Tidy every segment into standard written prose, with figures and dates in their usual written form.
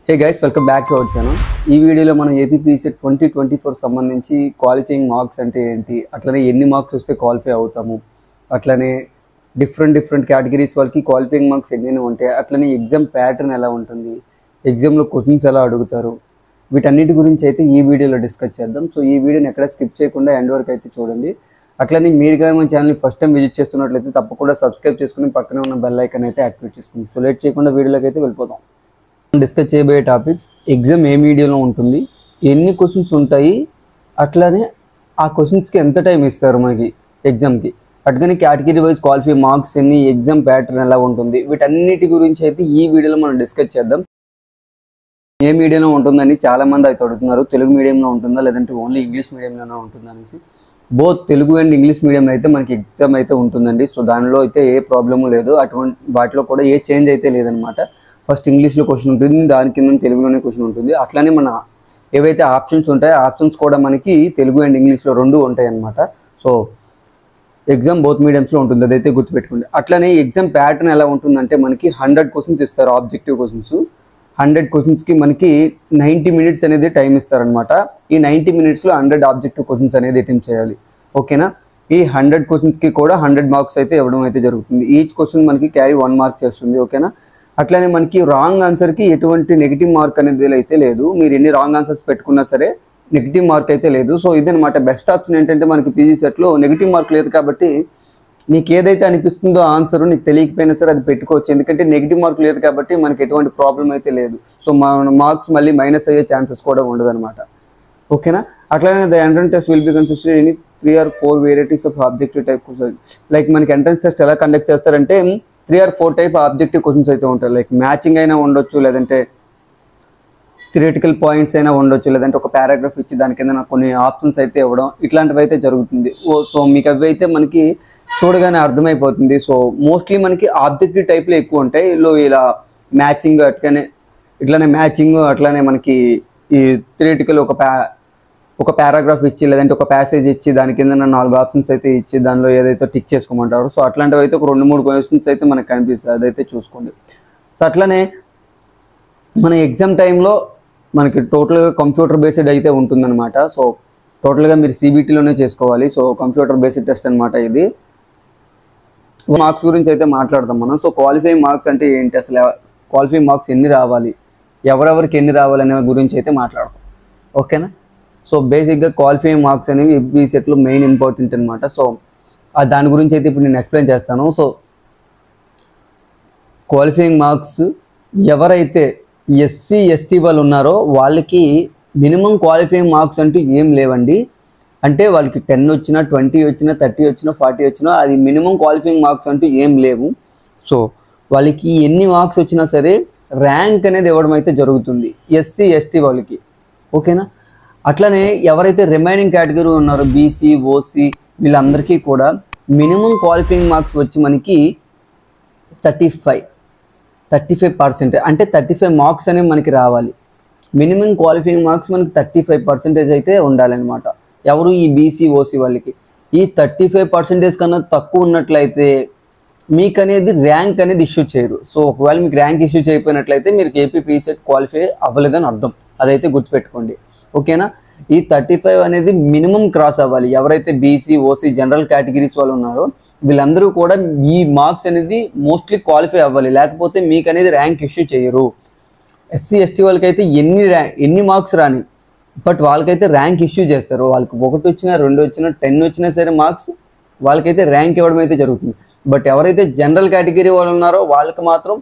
Hey guys, welcome back to our channel. ఈ వీడియోలో మనం ఏపీపీసెట్ 2024 సంబంధించి క్వాలిఫైయింగ్ మార్క్స్ అంటే ఏంటి, అట్లనే ఎన్ని మార్క్స్ వస్తే క్వాలిఫై అవుతాము, అట్లనే డిఫరెంట్ కేటగిరీస్ వాళ్ళకి క్వాలిఫైయింగ్ మార్క్స్ ఎన్ని ఉంటాయి, అట్లనే ఎగ్జామ్ ప్యాటర్న్ ఎలా ఉంటుంది, ఎగ్జామ్లో క్వశ్చన్స్ ఎలా అడుగుతారు, వీటన్నిటి గురించి అయితే ఈ వీడియోలో డిస్కస్ చేద్దాం. సో ఈ వీడియోని ఎక్కడ స్కిప్ చేయకుండా ఎండ్ వరకు అయితే చూడండి. అట్లనే మీరు కానీ మన ఛానల్ని ఫస్ట్ టైం విజిట్ చేస్తున్నట్లయితే తప్పకుండా సబ్స్క్రైబ్ చేసుకుని పక్కనే ఉన్న బెల్ ఐకాన్ అయితే యాక్టివేట్ చేసుకోండి. సో లేట్ చేయకుండా వీడియోలోకి అయితే వెళ్ళిపోదాం. డిస్కస్ చేయబోయే టాపిక్స్: ఎగ్జామ్ ఏ మీడియంలో ఉంటుంది, ఎన్ని క్వశ్చన్స్ ఉంటాయి, అట్లానే ఆ క్వశ్చన్స్కి ఎంత టైం ఇస్తారు మనకి ఎగ్జామ్కి, అట్లనే కేటగిరీ వైజ్ క్వాలిఫై మార్క్స్ ఎన్ని, ఎగ్జామ్ ప్యాటర్న్ ఎలా ఉంటుంది, వీటన్నిటి గురించి అయితే ఈ వీడియోలో మనం డిస్కస్ చేద్దాం. ఏ మీడియంలో ఉంటుందని చాలామంది అయితే అడుగుతున్నారు. తెలుగు మీడియంలో ఉంటుందా లేదంటే ఓన్లీ ఇంగ్లీష్ మీడియంలోనే ఉంటుందా అనేసి. బోత్ తెలుగు అండ్ ఇంగ్లీష్ మీడియంలో అయితే మనకి ఎగ్జామ్ అయితే ఉంటుందండి. సో దానిలో అయితే ఏ ప్రాబ్లము లేదు, అటువంటి వాటిలో కూడా ఏ చేంజ్ అయితే లేదనమాట. ఫస్ట్ ఇంగ్లీష్లో క్వశ్చన్ ఉంటుంది, దాని కింద తెలుగులోనే క్వశ్చన్ ఉంటుంది. అట్లానే మన ఏవైతే ఆప్షన్స్ ఉంటాయో ఆప్షన్స్ కూడా మనకి తెలుగు అండ్ ఇంగ్లీష్లో రెండు ఉంటాయి అన్నమాట. సో ఎగ్జామ్ బోత్ మీడియంస్లో ఉంటుంది, అదైతే గుర్తుపెట్టుకోండి. అట్లనే ఎగ్జామ్ ప్యాటర్న్ ఎలా ఉంటుందంటే మనకి 100 క్వశ్చన్స్ ఇస్తారు, ఆబ్జెక్టివ్ క్వశ్చన్స్. 100 క్వశ్చన్స్కి మనకి 90 మినిట్స్ అనేది టైం ఇస్తారనమాట. ఈ 90 మినిట్స్లో 100 ఆబ్జెక్టివ్ క్వశ్చన్స్ అనేది అటెంప్ట్ చేయాలి. ఓకేనా. ఈ 100 క్వశ్చన్స్కి కూడా 100 మార్క్స్ అయితే ఇవ్వడం అయితే జరుగుతుంది. ఈచ్ క్వశ్చన్ మనకి క్యారీ 1 మార్క్ చేస్తుంది. ఓకేనా. అట్లనే మనకి రాంగ్ ఆన్సర్కి ఎటువంటి నెగిటివ్ మార్క్ అనేది అయితే లేదు. మీరు ఎన్ని రాంగ్ ఆన్సర్స్ పెట్టుకున్నా సరే నెగిటివ్ మార్క్ అయితే లేదు. సో ఇదనమాట బెస్ట్ ఆప్షన్. ఏంటంటే మనకి పీజీ సెట్లో నెగిటివ్ మార్క్ లేదు కాబట్టి నీకు ఏదైతే అనిపిస్తుందో ఆన్సర్ నీకు తెలియకపోయినా సరే అది పెట్టుకోవచ్చు. ఎందుకంటే నెగిటివ్ మార్క్ లేదు కాబట్టి మనకి ఎటువంటి ప్రాబ్లం అయితే లేదు. సో మన మార్క్స్ మళ్ళీ మైనస్ అయ్యే ఛాన్సెస్ కూడా ఉండదు అనమాట. ఓకేనా. అట్లానే the entrance test will be consisted any 3 or 4 varieties of objective type questions. Like మనకి ఎంట్రన్స్ టెస్ట్ ఎలా కండక్ట్ చేస్తారంటే 3 or 4 టైప్ ఆబ్జెక్టివ్ క్వశ్చన్స్ అయితే ఉంటాయి. లైక్ మ్యాచింగ్ అయినా ఉండొచ్చు, లేదంటే థియరిటికల్ పాయింట్స్ అయినా ఉండొచ్చు, లేదంటే ఒక పారాగ్రాఫ్ ఇచ్చి దాని కింద నాకు కొన్ని ఆప్షన్స్ అయితే ఇవ్వడం, ఇట్లాంటివి అయితే జరుగుతుంది. సో మీకు అవి అయితే మనకి చూడగానే అర్థమైపోతుంది. సో మోస్ట్లీ మనకి ఆబ్జెక్టివ్ టైప్లో ఎక్కువ ఉంటాయి. ఇలా మ్యాచింగ్ ఇట్లానే మ్యాచింగ్, అట్లానే మనకి ఈ థియరిటికల్ ఒక పారాగ్రాఫ్ ఇచ్చి లేదంటే ఒక ప్యాసేజ్ ఇచ్చి దాని కింద 4 ఆప్షన్స్ అయితే ఇచ్చి దానిలో ఏదైతే టిక్ చేసుకోమంటారో సో అట్లాంటివి అయితే ఒక 2-3 క్వశ్చన్స్ అయితే మనకు కనిపిస్తుంది, అదైతే చూసుకోండి. సో అట్లానే మన ఎగ్జామ్ టైంలో మనకి టోటల్గా కంప్యూటర్ బేస్డ్ అయితే ఉంటుందన్నమాట. సో టోటల్గా మీరు సిబిటీలోనే చేసుకోవాలి. సో కంప్యూటర్ బేస్డ్ టెస్ట్ అనమాట ఇది. మార్క్స్ గురించి అయితే మాట్లాడతాం మనం. సో క్వాలిఫైయింగ్ మార్క్స్ అంటే ఏంటి, అసలు క్వాలిఫైయింగ్ మార్క్స్ ఎన్ని రావాలి, ఎవరెవరికి ఎన్ని రావాలి అనే గురించి అయితే మాట్లాడతాం. ఓకేనా. సో బేసిక్గా క్వాలిఫైయింగ్ మార్క్స్ అనేవి ఈ సెట్లో మెయిన్ ఇంపార్టెంట్ అనమాట. సో దాని గురించి అయితే ఇప్పుడు నేను ఎక్స్ప్లెయిన్ చేస్తాను. సో క్వాలిఫైయింగ్ మార్క్స్ ఎవరైతే ఎస్సీ ఎస్టీ వాళ్ళు ఉన్నారో వాళ్ళకి మినిమం క్వాలిఫైయింగ్ మార్క్స్ అంటూ ఏం లేవండి. అంటే వాళ్ళకి 10 వచ్చినా 20 వచ్చినా 30 వచ్చినా 40 వచ్చినా అది మినిమం క్వాలిఫైయింగ్ మార్క్స్ అంటూ ఏం లేవు. సో వాళ్ళకి ఎన్ని మార్క్స్ వచ్చినా సరే ర్యాంక్ అనేది ఇవ్వడం అయితే జరుగుతుంది ఎస్సీ ఎస్టీ వాళ్ళకి. ఓకేనా. అట్లనే ఎవరైతే రిమైనింగ్ కేటగిరీ ఉన్నారో బీసీ ఓసీ వీళ్ళందరికీ కూడా మినిమం క్వాలిఫైయింగ్ మార్క్స్ వచ్చి మనకి 35% అంటే 35 మార్క్స్ అనేవి మనకి రావాలి. మినిమం క్వాలిఫైయింగ్ మార్క్స్ మనకి 35% అయితే ఉండాలన్నమాట. ఎవరు ఈ బీసీ ఓసీ వాళ్ళకి. ఈ 35% కన్నా తక్కువ ఉన్నట్లయితే మీకు అనేది ర్యాంక్ అనేది ఇష్యూ చేయరు. సో ఒకవేళ మీకు ర్యాంక్ ఇష్యూ చేయకపోయినట్లయితే మీరు ఏపీపీసెట్ క్వాలిఫై అవ్వలేదని అర్థం, అదైతే గుర్తుపెట్టుకోండి. ఓకేనా. ఈ 35 అనేది మినిమం క్రాస్ అవ్వాలి. ఎవరైతే బీసీ ఓసీ జనరల్ కేటగిరీస్ వాళ్ళు ఉన్నారో వీళ్ళందరూ కూడా ఈ మార్క్స్ అనేది మోస్ట్లీ క్వాలిఫై అవ్వాలి, లేకపోతే మీకు అనేది ర్యాంక్ ఇష్యూ చేయరు. ఎస్సీ ఎస్టీ వాళ్ళకైతే ఎన్ని మార్క్స్ రాని బట్ వాళ్ళకైతే ర్యాంక్ ఇష్యూ చేస్తారు. వాళ్ళకి 1 వచ్చినా 2 వచ్చినా 10 వచ్చినా సరే మార్క్స్ వాళ్ళకైతే ర్యాంక్ ఇవ్వడం అయితే జరుగుతుంది. బట్ ఎవరైతే జనరల్ కేటగిరీ వాళ్ళు ఉన్నారో వాళ్ళకి మాత్రం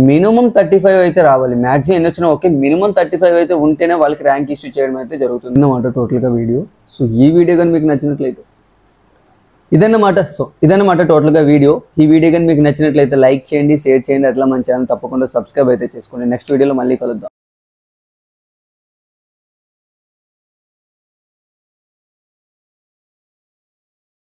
మినిమం 35 అయితే రావాలి. మ్యాక్సిమం ఎన్ని వచ్చినా ఓకే, మినిమం 35 అయితే ఉంటేనే వాళ్ళకి ర్యాంక్ ఇష్యూ చేయడం అయితే జరుగుతుంది అన్నమాట టోటల్గా వీడియో. సో ఈ వీడియో కానీ మీకు నచ్చినట్లయితే ఇదన్నమాట టోటల్గా వీడియో. ఈ వీడియో కానీ మీకు నచ్చినట్లయితే లైక్ చేయండి, షేర్ చేయండి, అట్లా మన ఛానల్ తప్పకుండా సబ్స్క్రైబ్ అయితే చేసుకోండి. నెక్స్ట్ వీడియోలో మళ్ళీ కలుద్దాం.